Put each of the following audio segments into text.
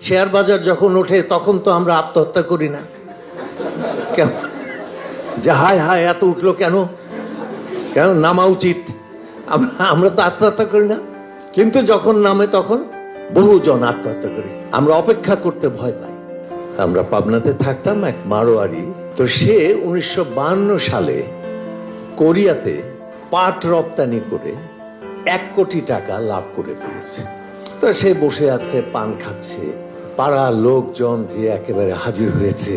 Share বাজার যখন ওঠে তখন তো আমরা আত্মহত্যা করি না, কেন যে হায় হায় এত উঠলো কেন, কেন নামা উচিত, আমরা তো আত্মহত্যা করি না। কিন্তু যখন নামে তখন বহুজন আত্মহত্যা করি, আমরা অপেক্ষা করতে ভয় পাই। আমরা পাবনাতে থাকতাম, এক মারোয়ারি, তো সে 1952 সালে কোরিয়াতে পাট রপ্তানি করে 1 কোটি টাকা লাভ করে ফেলেছে। তো সে বসে আছে, পান খাচ্ছে, পাড়ার লোকজন যে একেবারে হাজির হয়েছে,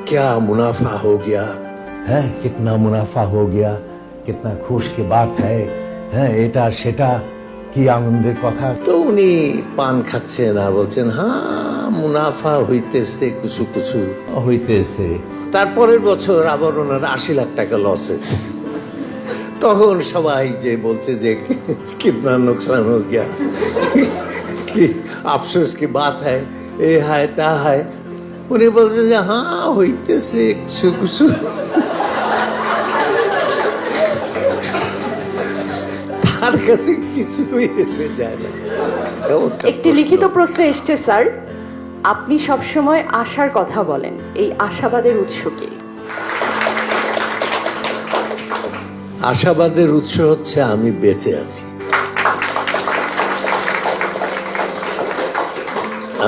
क्या मुनाफा हो गया है, कितना मुनाफा हो गया, कितना खुश की बात है, এটা সেটা কি আনন্দের কথা। তো উনি পান খাচ্ছেন আর বলছেন হ্যাঁ মুনাফা হইতেছে, কিছু কিছু হইতেছে। তারপরের বছর আবার ওনার 80 লাখ টাকা লস হয়েছে। তখন সবাই যে বলছে যে কিতনা নুকসান হো গিয়া, কি আফসোস কি বাত হ্যায়, এ হায় তা হায়। উনি বলছে যে হ্যাঁ হইতেছে কিছু কিছু। তার কাছে কিছুই এসে যায় না। একটি লিখিত প্রশ্ন এসছে স্যার, আপনি সবসময় আশার কথা বলেন, এই আশাবাদের উৎস কি? আশাবাদের উৎস হচ্ছে আমি বেঁচে আছি।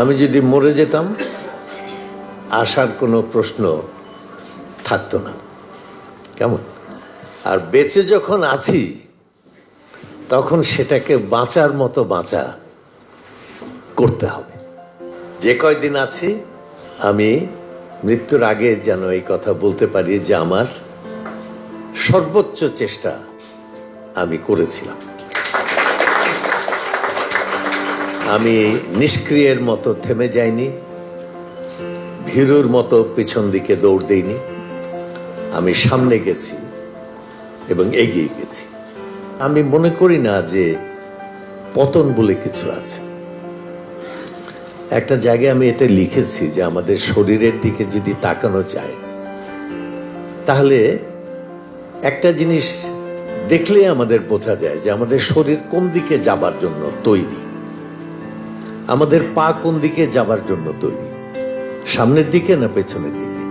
আমি যদি মরে যেতাম আশার কোনো প্রশ্ন থাকতো না, কেমন? আর বেঁচে যখন আছি তখন সেটাকে বাঁচার মতো বাঁচা করতে হবে। যে কয়দিন আছি আমি মৃত্যুর আগে যেন এই কথা বলতে পারি যে আমার সর্বোচ্চ চেষ্টা আমি করেছিলাম। আমি নিষ্ক্রিয়ের মতো থেমে যাইনি, ভীরুর মতো পিছন দিকে দৌড় দেইনি, আমি সামনে গেছি এবং এগিয়ে গেছি। আমি মনে করি না যে পতন বলে কিছু আছে। একটা জায়গায় আমি এটা লিখেছি যে আমাদের শরীরের দিকে যদি তাকানো যায় তাহলে একটা জিনিস দেখলে আমাদের বোঝা যায় যে আমাদের শরীর কোন দিকে যাবার জন্য তৈরি, আমাদের পা কোন দিকে যাবার জন্য তৈরি, সামনের দিকে না পেছনের দিকে,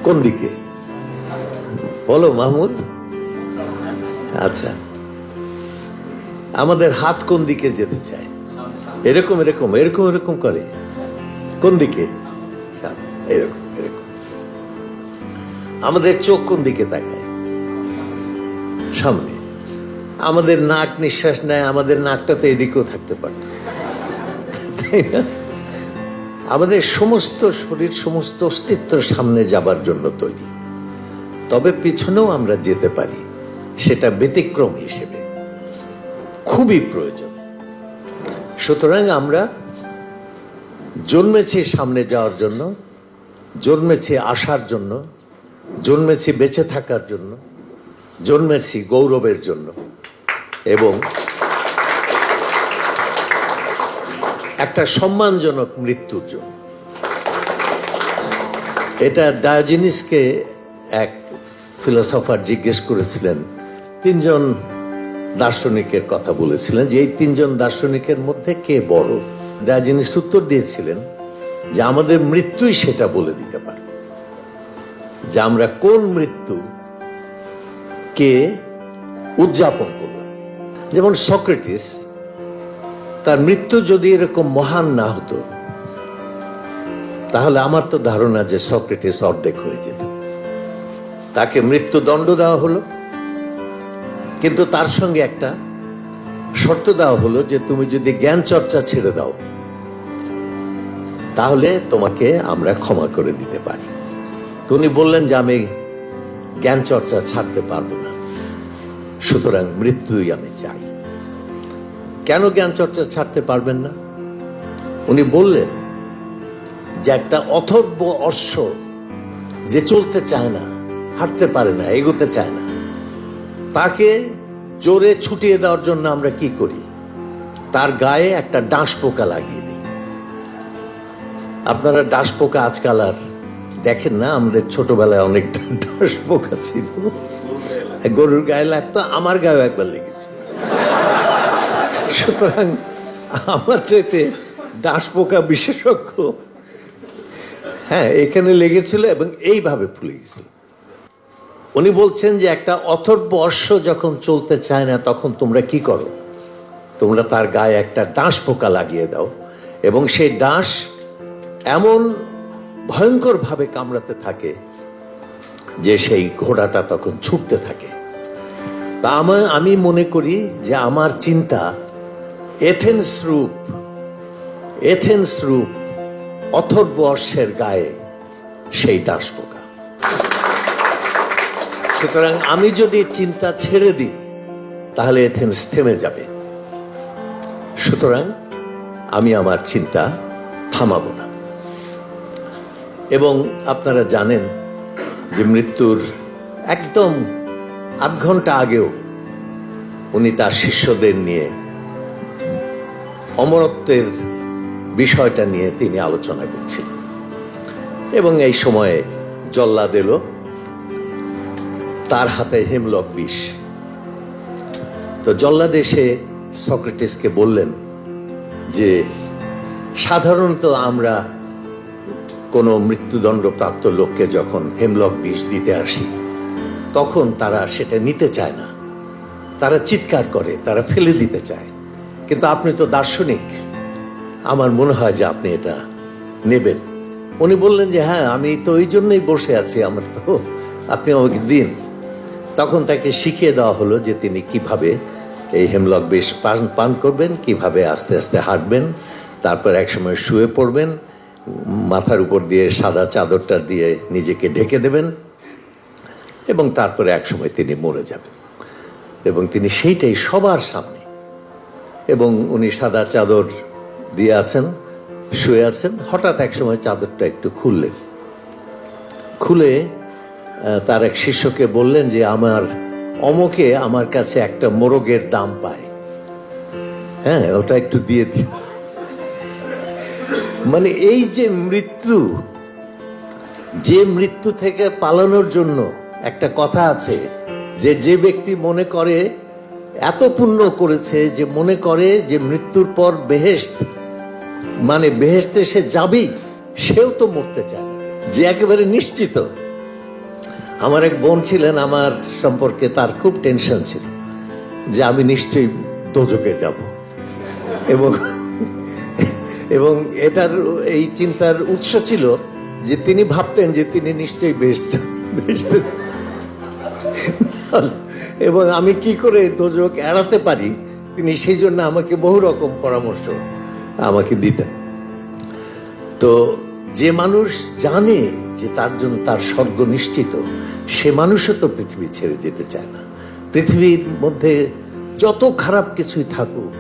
কোন দিকে বলো মাহমুদ? আচ্ছা, আমাদের হাত কোন দিকে যেতে চায়? এরকম এরকম এরকম এরকম করে, কোন দিকে? এরকম এরকম। আমাদের চোখ কোন দিকে তাকায়? সামনে। আমাদের নাক নিঃশ্বাস নেয়, আমাদের নাকটা তো এদিকেও থাকতে পারে, তাই না? আমাদের সমস্ত শরীর, সমস্ত অস্তিত্ব সামনে যাবার জন্য তৈরি, তবে পিছনেও আমরা যেতে পারি, সেটা ব্যতিক্রম হিসেবে খুবই প্রয়োজন। সুতরাং আমরা জন্মেছি সামনে যাওয়ার জন্য, জন্মেছি আসার জন্য, জন্মেছি বেঁচে থাকার জন্য, জন্মেছি গৌরবের জন্য এবং একটা সম্মানজনক মৃত্যুর জন্য। এটা ডায়োজেনিসকে এক ফিলোসফার জিজ্ঞেস করেছিলেন, 3 জন দার্শনিকের কথা বলেছিলেন যে এই 3 জন দার্শনিকের মধ্যে কে বড়। ডায়োজেনিস উত্তর দিয়েছিলেন যে আমাদের মৃত্যুই সেটা বলে দিতে পারে যে আমরা কোন মৃত্যু কে উদযাপন করলাম। যেমন সক্রেটিস, তার মৃত্যু যদি এরকম মহান না হতো তাহলে আমার তো ধারণা যে সক্রেটিস অর্ধেক হয়ে যেত। তাকে মৃত্যুদণ্ড দেওয়া হলো, কিন্তু তার সঙ্গে একটা শর্ত দেওয়া হলো যে তুমি যদি জ্ঞান চর্চা ছেড়ে দাও তাহলে তোমাকে আমরা ক্ষমা করে দিতে পারি। তো উনি বললেন যে আমি জ্ঞান চর্চা ছাড়তে পারবো না, সুতরাং মৃত্যুই আমি চাই। কেন জ্ঞান চর্চা ছাড়তে পারবেন না? উনি বললেন যে একটা অথর্ব অশ্ব যে চলতে চায় না, হাঁটতে পারে না, এগোতে চায় না, তাকে জোরে ছুটিয়ে দেওয়ার জন্য আমরা কি করি? তার গায়ে একটা ডাঁশ পোকা লাগিয়ে দিই। আপনারা ডাঁশ পোকা আজকাল আর দেখেন না, আমাদের ছোটবেলায় অনেক ডাঁশ পোকা ছিল, গরুর গায়ে লাগতো, আমার গায়ে একবার লেগেছে। সুতরাং আমার চাইতে ডাঁশ পোকা বিশেষজ্ঞ। হ্যাঁ, এখানে লেগেছিল এবং এইভাবে ফুলে গেছিল। উনি বলছেন যে একটা অথর্ব অশ্ব যখন চলতে চায় না তখন তোমরা কি করো? তোমরা তার গায়ে একটা ডাঁশ পোকা লাগিয়ে দাও এবং সেই ডাঁশ এমন ভয়ঙ্করভাবে কামড়াতে থাকে যে সেই ঘোড়াটা তখন ছুটতে থাকে। তা আমি মনে করি যে আমার চিন্তা এথেন্স রূপ অথর্ব অশ্বের গায়ে সেই ডাঁশ পোকা। সুতরাং আমি যদি চিন্তা ছেড়ে দিই তাহলে এথেন্স থেমে যাবে। সুতরাং আমি আমার চিন্তা থামাবো না। এবং আপনারা জানেন যে মৃত্যুর একদম আধ ঘন্টা আগেও উনি তার শিষ্যদের নিয়ে অমরত্বের বিষয়টা নিয়ে তিনি আলোচনা করছিলেন। এবং এই সময়ে জল্লাদ এলো, তার হাতে হেমলক বিষ। তো জল্লাদ এসে সক্রেটিসকে বললেন যে সাধারণত আমরা কোনো মৃত্যুদণ্ডপ্রাপ্ত লোককে যখন হেমলক বিষ দিতে আসি তখন তারা সেটা নিতে চায় না, তারা চিৎকার করে, তারা ফেলে দিতে চায়। কিন্তু আপনি তো দার্শনিক, আমার মনে হয় যে আপনি এটা নেবেন। উনি বললেন যে হ্যাঁ, আমি তো ওই জন্যই বসে আছি, আমার তো আপনি আমাকে দিন। তখন তাকে শিখিয়ে দেওয়া হলো যে তিনি কিভাবে এই হেমলক বিষ পান করবেন, কিভাবে আস্তে আস্তে হাঁটবেন, তারপর একসময় শুয়ে পড়বেন, মাথার উপর দিয়ে সাদা চাদরটা দিয়ে নিজেকে ঢেকে দেবেন এবং তারপরে একসময় তিনি মরে যাবেন। এবং তিনি সেইটাই সবার সামনে, এবং উনি সাদা চাদর দিয়ে আছেন, শুয়ে আছেন। হঠাৎ একসময় চাদরটা একটু খুলে তার এক শিষ্যকে বললেন যে আমার অমকে আমার কাছে একটা মোরগের দাম পায়, হ্যাঁ ওটা একটু দিয়ে দিও। মানে এই যে মৃত্যু থেকে পালানোর জন্য একটা কথা আছে যে ব্যক্তি মনে করে এত পুণ্য করেছে যে মনে করে যে মৃত্যুর পর বেহেশত, মানে বেহেশতে সে যাবেই, সেও তো মরতে চায় না, যে একেবারে নিশ্চিত। আমার এক বোন ছিলেন, আমার সম্পর্কে তার খুব টেনশন ছিল যে আমি নিশ্চয়ই দোজখে যাব, এবং এটার এই চিন্তার উৎস ছিল যে তিনি ভাবতেন যে তিনি নিশ্চয়ই বেহেশতে এবং আমি কি করে দোজখ এড়াতে পারি তিনি সেই জন্য আমাকে বহু রকম পরামর্শ আমাকে দিতেন। তো যে মানুষ জানে যে তার জন্য তার স্বর্গ নিশ্চিত, সে মানুষও তো পৃথিবী ছেড়ে যেতে চায় না। পৃথিবীর মধ্যে যত খারাপ কিছুই থাকুক,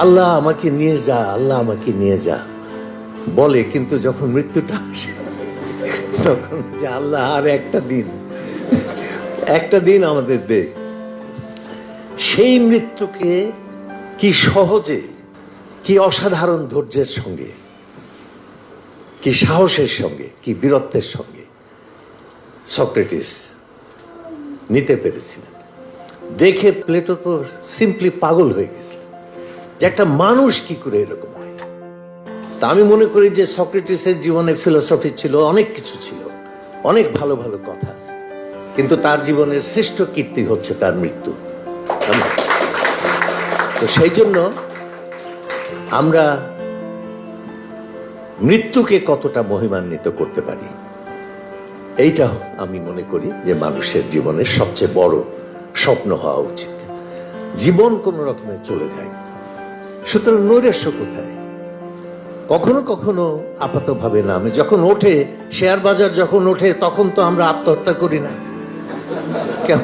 আল্লাহ আমাকে নিয়ে যা, আল্লাহ আমাকে নিয়ে যা বলে, কিন্তু যখন মৃত্যুটা আসে তখন যে আল্লাহ আর একটা দিন আমাদের দে। সেই মৃত্যুকে কি সহজে, কি অসাধারণ ধৈর্যের সঙ্গে, কি সাহসের সঙ্গে, কি বীরত্বের সঙ্গে সক্রেটিস নিতে পেরেছিলেন। দেখে প্লেটো তো সিম্পলি পাগল হয়ে গেছিলেন যে একটা মানুষ কি করে এরকম হয়। তা আমি মনে করি যে সক্রেটিসের জীবনে ফিলোসফি ছিল, অনেক কিছু ছিল, অনেক ভালো ভালো কথা আছে, কিন্তু তার জীবনের শ্রেষ্ঠ কীর্তি হচ্ছে তার মৃত্যু। তো সেই জন্য আমরা মৃত্যুকে কতটা মহিমান্বিত করতে পারি, এইটা আমি মনে করি যে মানুষের জীবনের সবচেয়ে বড় স্বপ্ন হওয়া উচিত। জীবন কোন রকমে চলে যায়, সুতরাং নৈরাশ্য কোথায়? কখনো কখনো আপাতভাবে নামে, যখন ওঠে শেয়ার বাজার যখন ওঠে তখন তো আমরা আত্মহত্যা করি না, কেন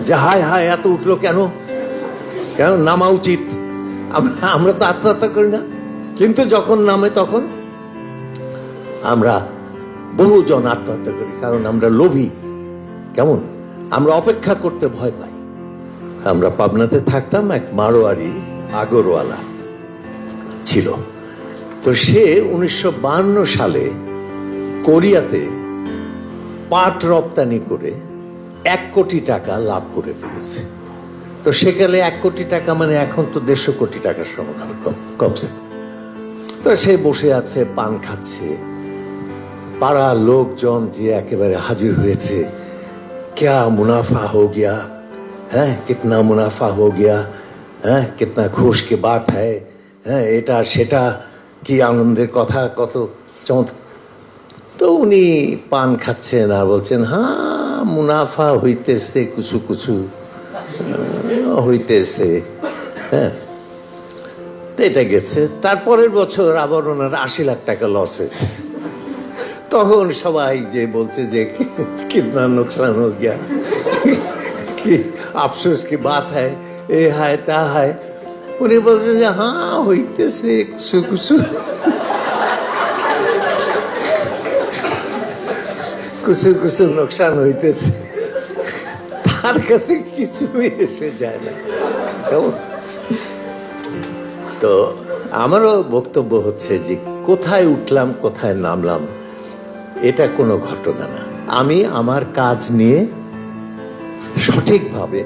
যে হায় হায় এত উঠলো কেন নামা উচিত, আমরা তো আত্মহত্যা করি না। কিন্তু যখন নামে তখন আমরা বহুজন আত্মহত্যা করি, কারণ আমরা লোভী। কেমন আমরা অপেক্ষা করতে ভয় পাই। আমরা পাবনাতে থাকতাম, এক মারোয়ারি আগরওয়ালা ছিল। তো সে 1952 সালে কোরিয়াতে পাট রপ্তানি করে 1 কোটি টাকা লাভ করে ফেলেছে। তো সেকালে 1 কোটি টাকা মানে এখন তো 150 কোটি টাকার সমান হবে কমসে কম। তো সে বসে আছে, পান খাচ্ছে, পাড়ার লোকজন যে একেবারে হাজির হয়েছে, क्या मुनाफा हो गया है, कितना मुनाफा हो गया है, कितना खुश की बात है, এটা সেটা কি আনন্দের কথা, কত চমৎকার। তো উনি পান খাচ্ছেন আর বলছেন, হ্যাঁ মুনাফা হইতেছে কিছু কিছু হইতেছে। হ্যাঁ, তো এটা গেছে। তারপরের বছর আবার ওনার 80 লাখ টাকা লস হয়েছে। তখন সবাই যে বলছে যে কিতনা নুকসান হো গিয়া, কি আফসোস কি বাত হ্যায়, এ হায় তা হায়। উনি বলছেন যে হ্যাঁ হইতেছে কিছু কিছু কিছু কিছু নোকসান হইতেছে, তার কাছে কিছুই এসে যায় না। কেমন? তো আমারও বক্তব্য হচ্ছে যে কোথায় উঠলাম কোথায় নামলাম এটা কোনো ঘটনা না। আমি আমার কাজ নিয়ে সঠিকভাবে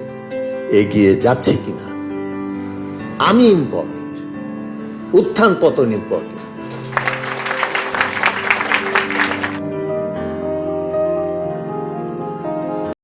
এগিয়ে যাচ্ছি কিনা আমি ইম্পর্টেন্ট, উত্থান পতন ইম্পর্টেন্ট।